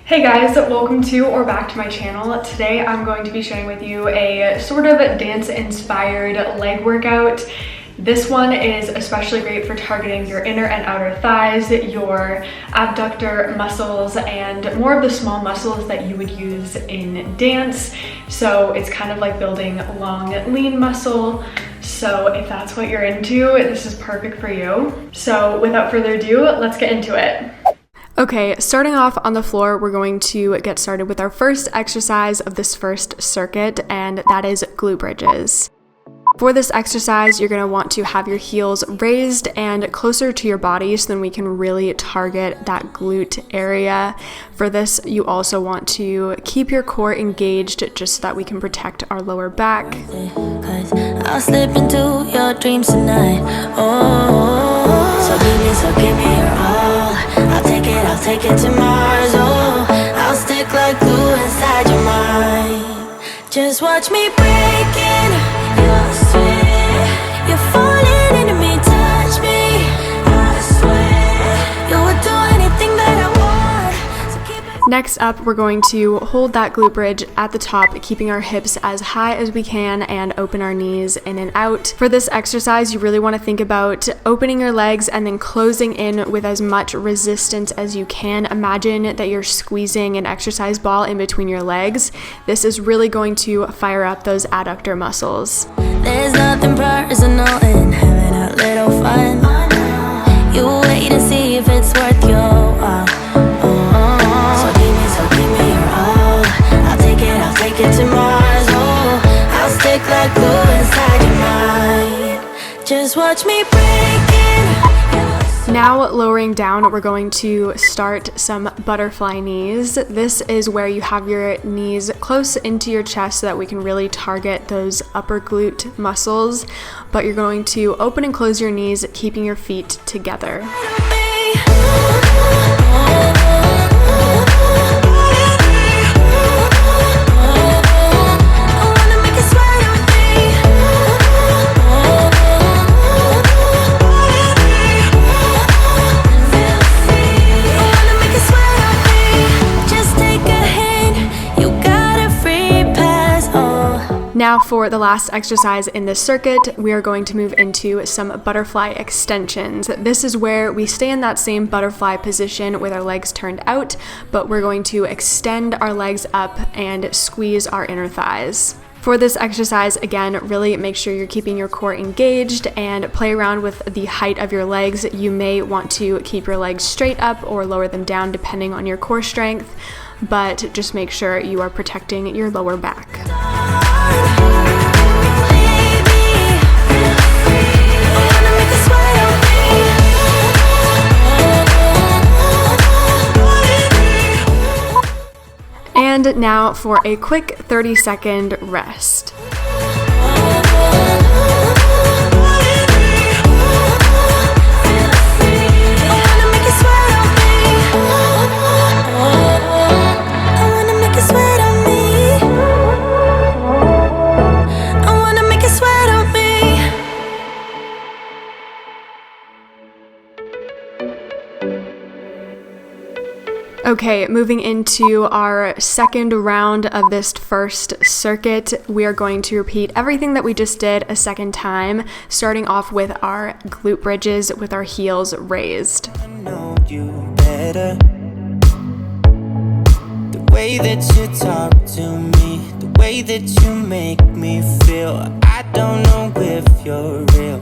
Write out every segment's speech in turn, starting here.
Hey guys, welcome to or back to my channel. Today I'm going to be sharing with you a sort of dance-inspired leg workout. This one is especially great for targeting your inner and outer thighs, your abductor muscles, and more of the small muscles that you would use in dance. So it's kind of like building long, lean muscle. So if that's what you're into, this is perfect for you. So without further ado, let's get into it. Okay, starting off on the floor, we're going to get started with our first exercise of this first circuit, and that is glute bridges. For this exercise, you're going to want to have your heels raised and closer to your body so then we can really target that glute area. For this, you also want to keep your core engaged just so that we can protect our lower back. I'll slip into your dreams tonight. Oh, so give me your all. I'll take it to Mars. Oh, I'll stick like glue inside your mind. Just watch me breaking your sweat. You're falling into me, touch me. I swear you would do anything that I want. So keep it. Next up, we're going to hold that glute bridge at the top, keeping our hips as high as we can and open our knees in and out. For this exercise, you really want to think about opening your legs and then closing in with as much resistance as you can. Imagine that you're squeezing an exercise ball in between your legs. This is really going to fire up those adductor muscles. There's nothing personal in having a little fun. You wait and see if it's worth your while. So give me your all. I'll take it to Mars. Oh, I'll stick like glue inside your mind. Just watch me breaking. Now lowering down, we're going to start some butterfly knees. This is where you have your knees close into your chest so that we can really target those upper glute muscles. But you're going to open and close your knees, keeping your feet together. Now for the last exercise in this circuit, we are going to move into some butterfly extensions. This is where we stay in that same butterfly position with our legs turned out, but we're going to extend our legs up and squeeze our inner thighs. For this exercise, again, really make sure you're keeping your core engaged and play around with the height of your legs. You may want to keep your legs straight up or lower them down depending on your core strength, but just make sure you are protecting your lower back. And now for a quick 30-second rest. Okay, moving into our second round of this first circuit, we are going to repeat everything that we just did a second time, starting off with our glute bridges with our heels raised. I know you better. The way that you talk to me, the way that you make me feel, I don't know if you're real.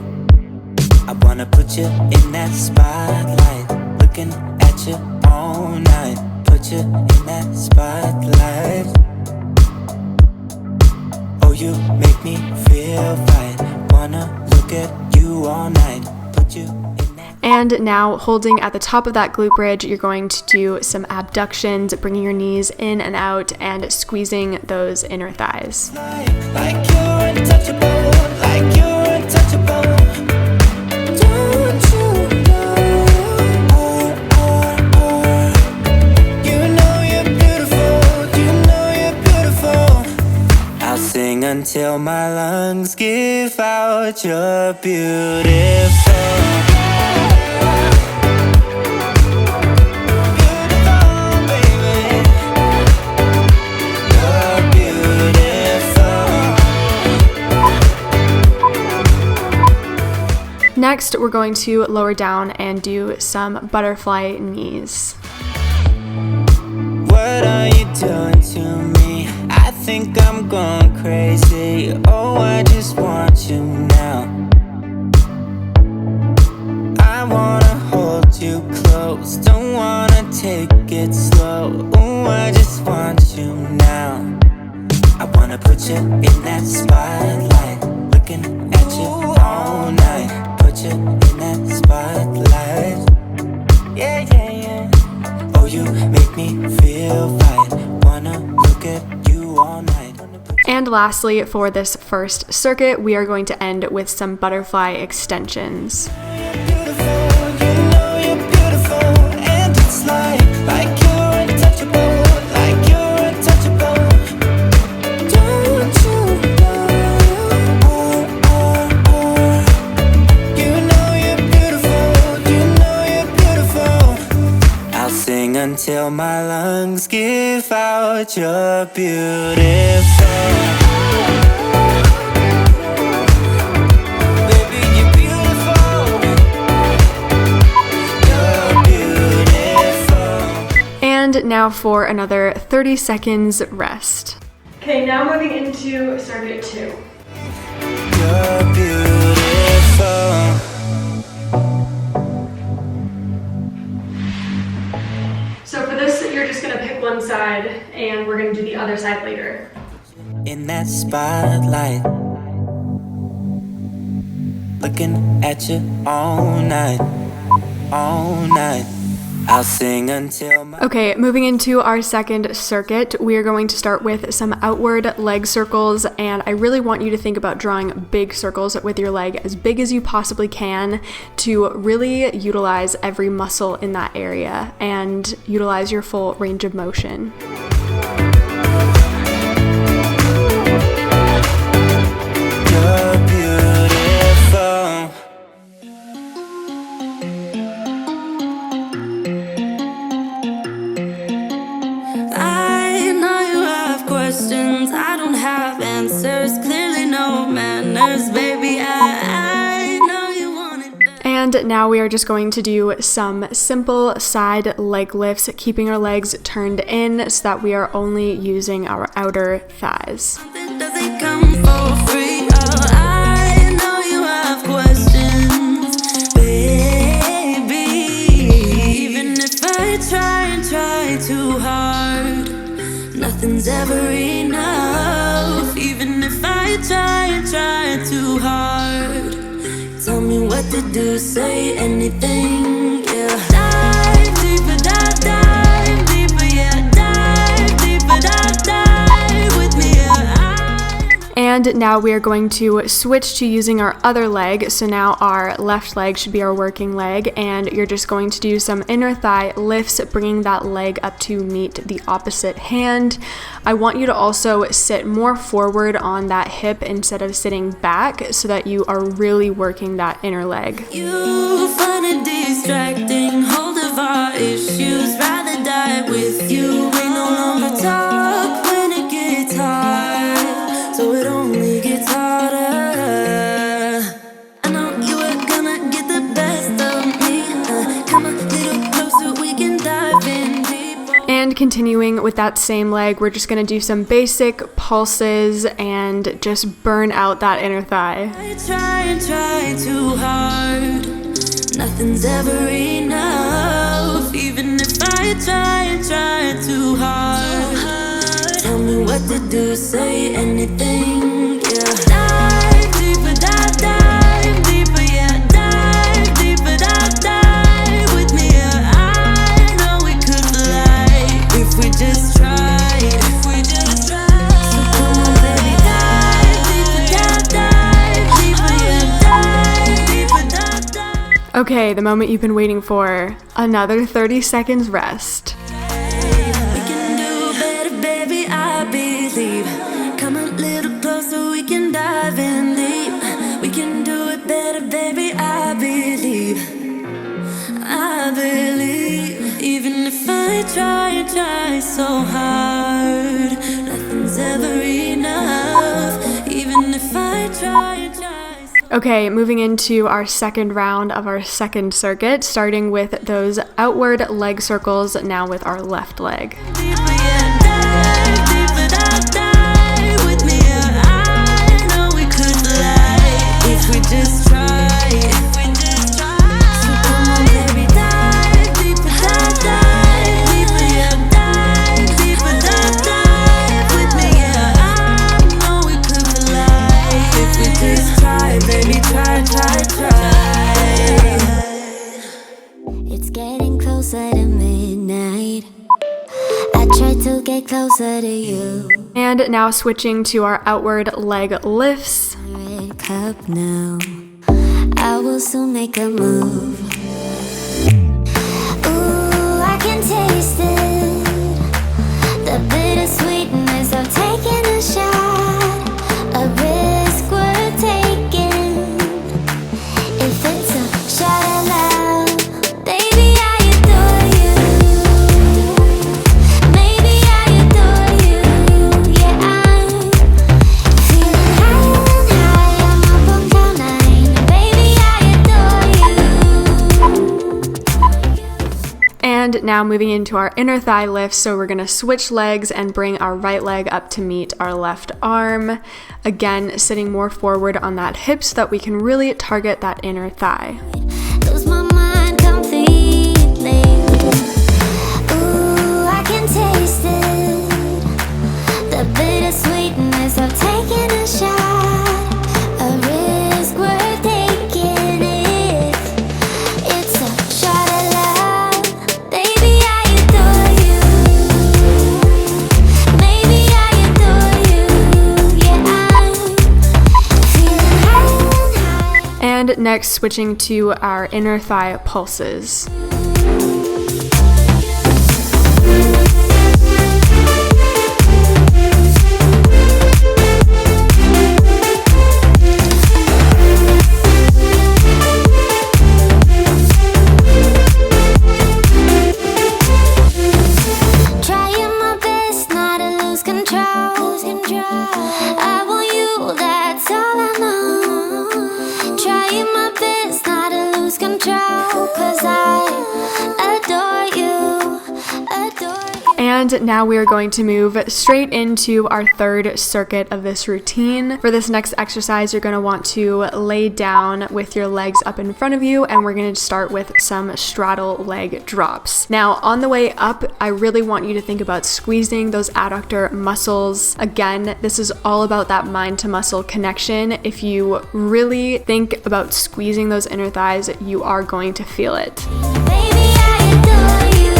I wanna put you in that spotlight, looking at you all night, put you in that spotlight. Oh, you make me feel right, wanna look at you all night, put you in that. And now holding at the top of that glute bridge, you're going to do some abductions, bringing your knees in and out and squeezing those inner thighs. Like you're untouchable, like you're untouchable. Until my lungs give out, you're beautiful. Beautiful, baby. Next, we're going to lower down and do some butterfly knees. What are you doing to me? I think I'm going crazy. Oh, I just want you now. I wanna hold you close, don't wanna take it slow. Oh, I just want you now. I wanna put you in that spotlight, looking at you all night. Put you in that spotlight. Yeah, yeah, yeah. Oh, you make me feel right. Wanna look at you all night. And lastly, for this first circuit, we are going to end with some butterfly extensions. Until my lungs give out, you're beautiful. Baby, you're beautiful. You're beautiful. And now for another 30 seconds rest. Okay, now moving into circuit 2. You're beautiful. So for this, you're just gonna pick one side and we're gonna do the other side later. In that spotlight, looking at you all night, all night. I'll sing until my... Okay, moving into our second circuit, we are going to start with some outward leg circles, and I really want you to think about drawing big circles with your leg, as big as you possibly can, to really utilize every muscle in that area and utilize your full range of motion. You're beautiful. I don't have answers, clearly no manners, baby. I know you want it better. And now we are just going to do some simple side leg lifts, keeping our legs turned in so that we are only using our outer thighs. Something doesn't come for free. Oh, I know you have questions, baby. Even if I try and try too hard, nothing's ever enough. Even if I try and try too hard, tell me what to do, say anything, yeah. Dive deeper, dive deeper, yeah. Dive deeper, dive with me, yeah. And now we are going to switch to using our other leg. So now our left leg should be our working leg, and you're just going to do some inner thigh lifts, bringing that leg up to meet the opposite hand. I want you to also sit more forward on that hip instead of sitting back so that you are really working that inner leg. You find it distracting, hold of our issues, rather die with you. We no longer talk when it gets hard, so it only gets harder. I know you were gonna get the best of me. Come a little closer, we can dive in deeper. And continuing with that same leg, we're just gonna do some basic pulses and just burn out that inner thigh. I try and try too hard, nothing's ever enough. Even if I try and try too hard, tell me what to do, say anything, yeah. Dive deeper, dive deeper, yeah. Dive deeper, dive with me, yeah. I know we could fly if we just tried, if we just tried. So come on, baby, dive deeper, dive deeper, yeah. Dive deeper, dive. Okay, the moment you've been waiting for, another 30 seconds rest. We can do better, baby, I believe. Come a little closer, we can dive in deep. We can do it better, baby, I believe. I believe. Even if I try and try so hard, nothing's ever enough. Even if I try and try. Okay, moving into our second round of our second circuit, starting with those outward leg circles now with our left leg. It's getting closer to midnight. I try to get closer to you. And now switching to our outward leg lifts. Red cup now. I will soon make a move. Ooh, I can taste it. The bittersweetness of taking a shot. A risk worth taking. If it's a shot of love, baby, I adore you. Maybe I adore you. Yeah, I'm feeling higher and higher. I'm up on cloud nine. Baby, I adore you. And now moving into our inner thigh lifts, so we're gonna switch legs and bring our right leg up to meet our left arm. Again, sitting more forward on that hip so that we can really target that inner thigh. Lose my mind completely. Ooh, I can taste it. The bittersweetness of taking a shot. A risk worth taking if it's a shot of love. Baby, I adore you. Maybe I adore you. Yeah, I'm feeling higher and higher. And next, switching to our inner thigh pulses. Trying my best not to lose control. I want you, that's all I know. Trying my best not to lose control. 'Cause I adore you, adore you. And now we are going to move straight into our third circuit of this routine. For this next exercise, you're going to want to lay down with your legs up in front of you, and we're going to start with some straddle leg drops. Now, on the way up, I really want you to think about squeezing those adductor muscles. Again, this is all about that mind to muscle connection. If you really think about squeezing those inner thighs, you are going to feel it. Baby, I adore you.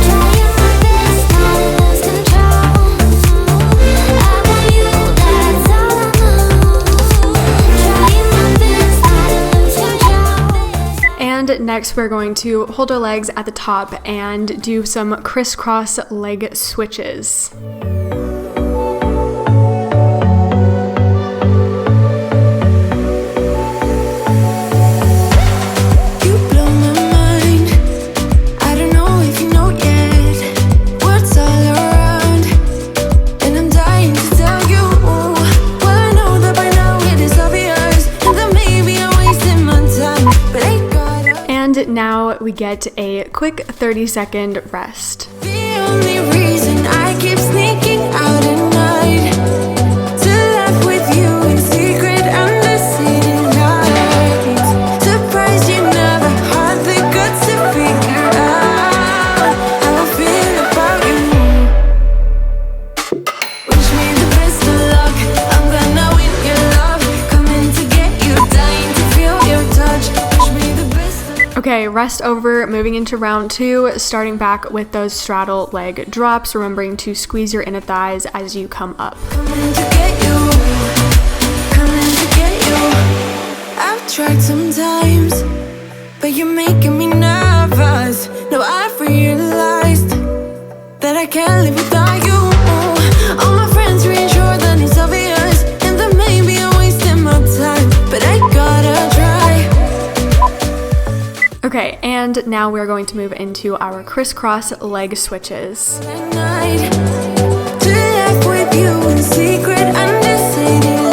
Trying my best not to lose control. I want you, that's all I know. Trying my best not to lose control. And next, we're going to hold our legs at the top and do some crisscross leg switches. You blow my mind. I don't know if you know yet. Words all around, and I'm dying to tell you. Well, I know that by now it is obvious, and that maybe I'm wasting my time, but I gotta. And now we get a quick 30-second rest. The only reason I keep sneaking out at night to laugh with you in secret under city lights. Surprised you never had the guts to figure out how I feel about you. Wish me the best of luck. I'm gonna win your love. Coming to get you, dying to feel your touch. Wish me the best of luck. Okay, rest over, moving into round two, starting back with those straddle leg drops, remembering to squeeze your inner thighs as you come up. Coming to get you, coming to get you. I've tried sometimes, but you're making me nervous. No, I've realized that I can't live without you. All my friends reassure that it's obvious, and that maybe I'm wasting my time, but I gotta try. Okay, and now we're going to move into our crisscross leg switches. At night, to laugh with you in secret under city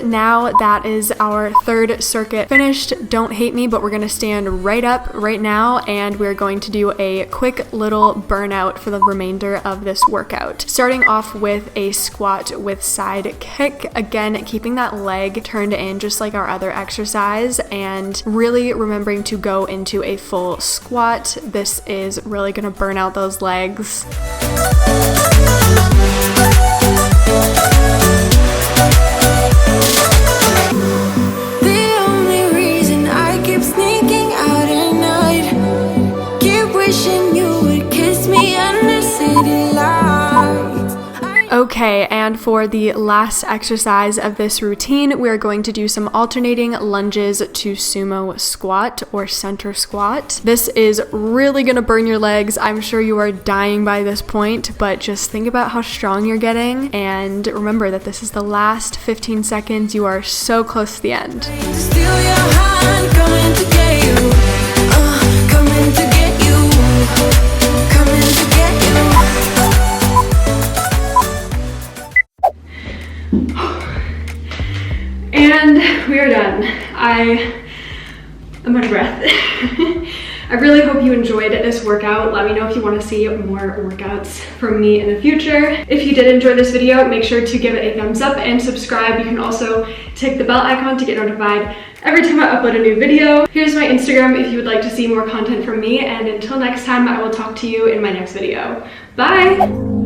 now that is our third circuit finished. Don't hate me, but we're gonna stand right up right now and we're going to do a quick little burnout for the remainder of this workout. Starting off with a squat with side kick. Again, keeping that leg turned in just like our other exercise and really remembering to go into a full squat. This is really gonna burn out those legs. Okay, and for the last exercise of this routine, we're going to do some alternating lunges to sumo squat or center squat. This is really gonna burn your legs. I'm sure you are dying by this point, but just think about how strong you're getting and remember that this is the last 15 seconds. You are so close to the end. Steal your hand, coming to get you. Coming to get you. Coming to get you. And we are done. I'm out of breath. I really hope you enjoyed this workout. Let me know if you want to see more workouts from me in the future. If you did enjoy this video, make sure to give it a thumbs up and subscribe. You can also tick the bell icon to get notified every time I upload a new video. Here's my Instagram if you would like to see more content from me, and until next time, I will talk to you in my next video. Bye!